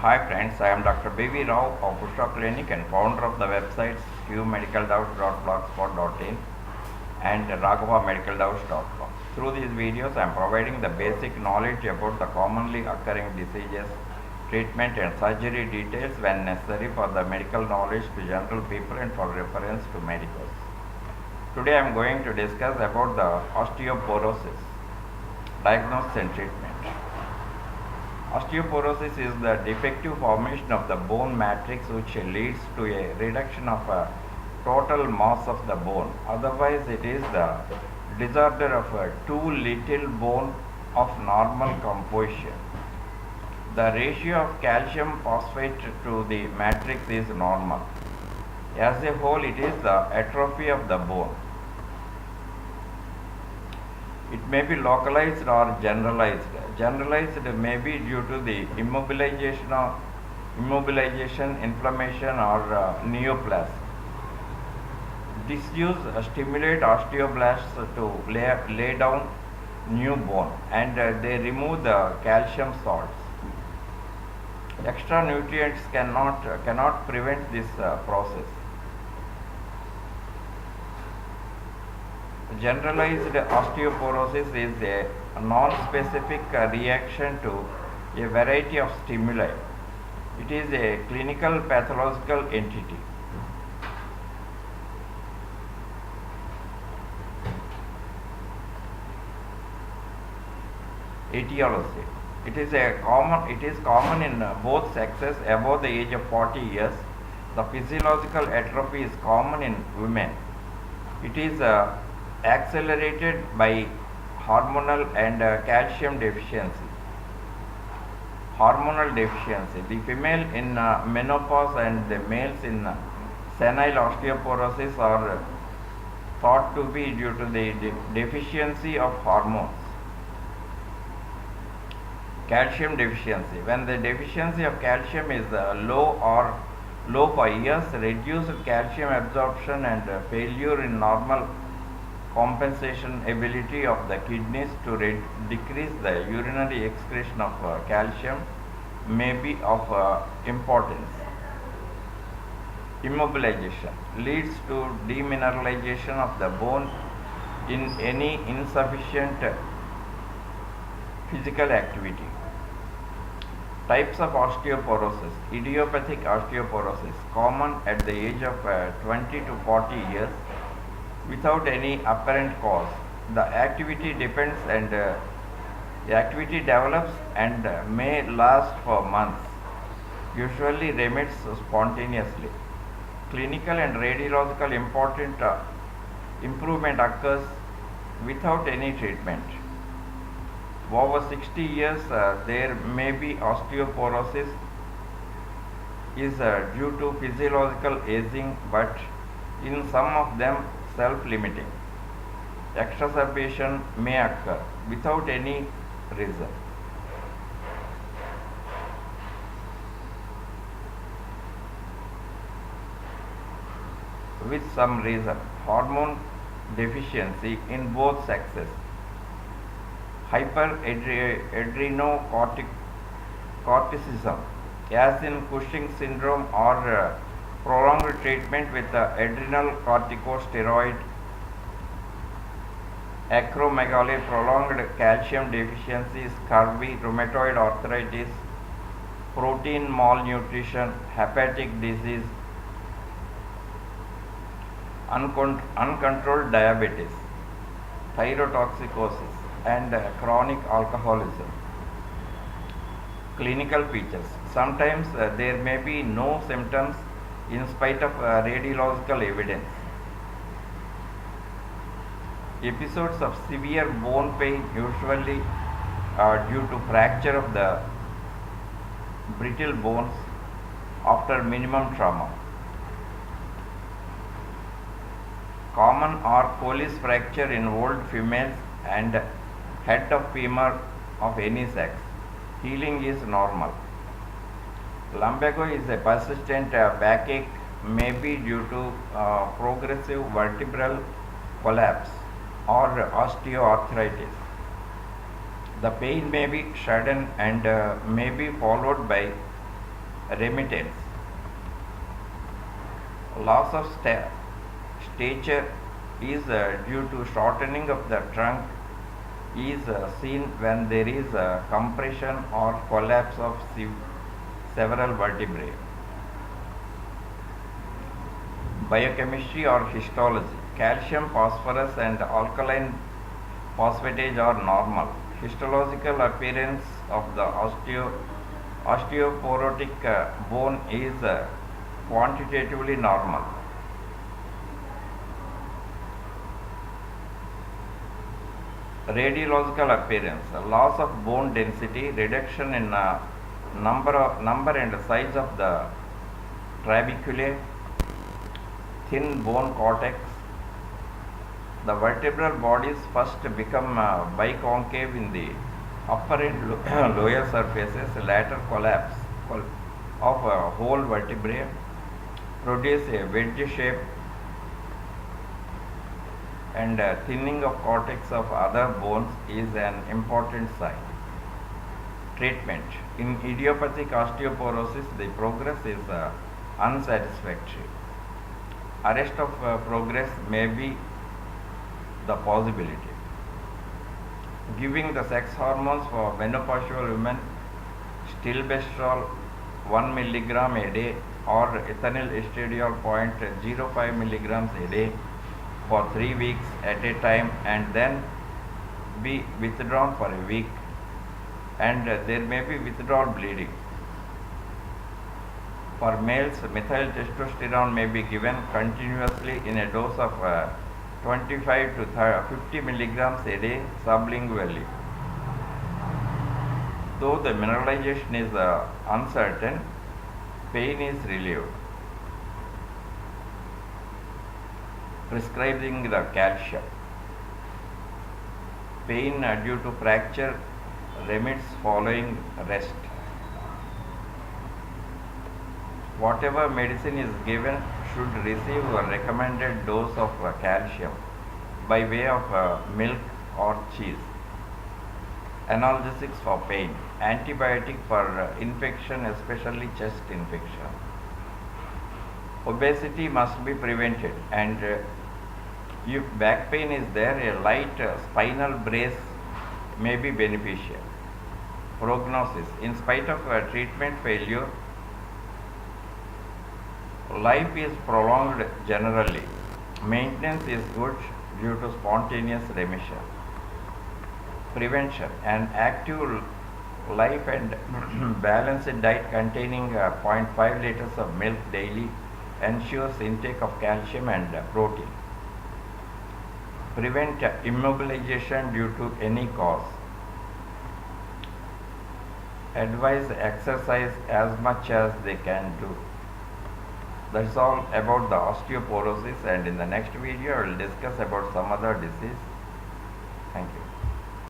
Hi friends, I am Dr. B.V. Rao of Osteo Clinic and founder of the websites qmedicaldoubts.blogspot.in and raghavamedicaldoubts.com. Through these videos, I am providing the basic knowledge about the commonly occurring diseases, treatment and surgery details when necessary for the medical knowledge to general people and for reference to medicals. Today I am going to discuss about the osteoporosis, diagnosis and treatment. Osteoporosis is the defective formation of the bone matrix which leads to a reduction of a total mass of the bone. Otherwise, it is the disorder of a too little bone of normal composition. The ratio of calcium phosphate to the matrix is normal. As a whole, it is the atrophy of the bone. It may be localized or generalized. Generalized may be due to the immobilization, inflammation or neoplasm. Disuse stimulate osteoblasts to lay down new bone and they remove the calcium salts. Extra nutrients cannot prevent this process. Generalized osteoporosis is a non-specific reaction to a variety of stimuli. It is a clinical pathological entity. Etiology. It is common in both sexes above the age of 40 years. The physiological atrophy is common in women. It is accelerated by hormonal and calcium deficiency. Hormonal deficiency. The female in menopause and the males in senile osteoporosis are thought to be due to the deficiency of hormones. Calcium deficiency. When the deficiency of calcium is low for years, reduced calcium absorption and failure in normal compensation ability of the kidneys to decrease the urinary excretion of calcium may be of importance. Immobilization leads to demineralization of the bone in any insufficient physical activity. Types of osteoporosis. Idiopathic osteoporosis, common at the age of 20 to 40 years without any apparent cause. The activity depends and the activity develops and may last for months. Usually remits spontaneously. Clinical and radiological improvement occurs without any treatment. Over 60 years, there may be osteoporosis is due to physiological aging, but in some of them self-limiting. Exacerbation may occur without any reason. With some reason. Hormone deficiency in both sexes. Hyperadrenocorticism, as in Cushing syndrome, or prolonged treatment with adrenal corticosteroid, acromegaly, prolonged calcium deficiency, scurvy, rheumatoid arthritis, protein malnutrition, hepatic disease, uncontrolled diabetes, thyrotoxicosis, and chronic alcoholism. Clinical features. Sometimes there may be no symptoms in spite of radiological evidence. Episodes of severe bone pain usually are due to fracture of the brittle bones after minimum trauma. Common are Colles fracture in old females and head of femur of any sex. Healing is normal. Lumbago is a persistent backache, may be due to progressive vertebral collapse or osteoarthritis. The pain may be sudden and may be followed by Remittance. Loss of stature is due to shortening of the trunk is seen when there is a compression or collapse of several vertebrae. Biochemistry or histology. Calcium, phosphorus and alkaline phosphatage are normal. Histological appearance of the osteoporotic bone is quantitatively normal. Radiological appearance. Loss of bone density, reduction in number and size of the trabeculae, thin bone cortex. The vertebral bodies first become biconcave in the upper and lower surfaces, later collapse of whole vertebrae, produce a wedge shape, and thinning of cortex of other bones is an important sign. Treatment. In idiopathic osteoporosis, the progress is unsatisfactory. Arrest of progress may be the possibility. Giving the sex hormones for menopausal women, stilbestrol 1 milligram a day or ethinyl estradiol 0.05 milligrams a day for 3 weeks at a time and then be withdrawn for a week, and there may be withdrawal bleeding. For males, methyl testosterone may be given continuously in a dose of 25 to 50 milligrams a day sublingually. Though the mineralization is uncertain, pain is relieved. Prescribing the calcium. Pain due to fracture remits following rest. Whatever medicine is given should receive a recommended dose of calcium by way of milk or cheese. Analgesics for pain. Antibiotic for infection, especially chest infection. Obesity must be prevented, and if back pain is there, a light spinal brace may be beneficial. Prognosis. In spite of treatment failure, life is prolonged generally. Maintenance is good due to spontaneous remission. Prevention. An active life and balanced diet containing 0.5 liters of milk daily ensures intake of calcium and protein. Prevent immobilization due to any cause. Advise exercise as much as they can do. That's all about the osteoporosis, and in the next video I will discuss about some other disease. Thank you.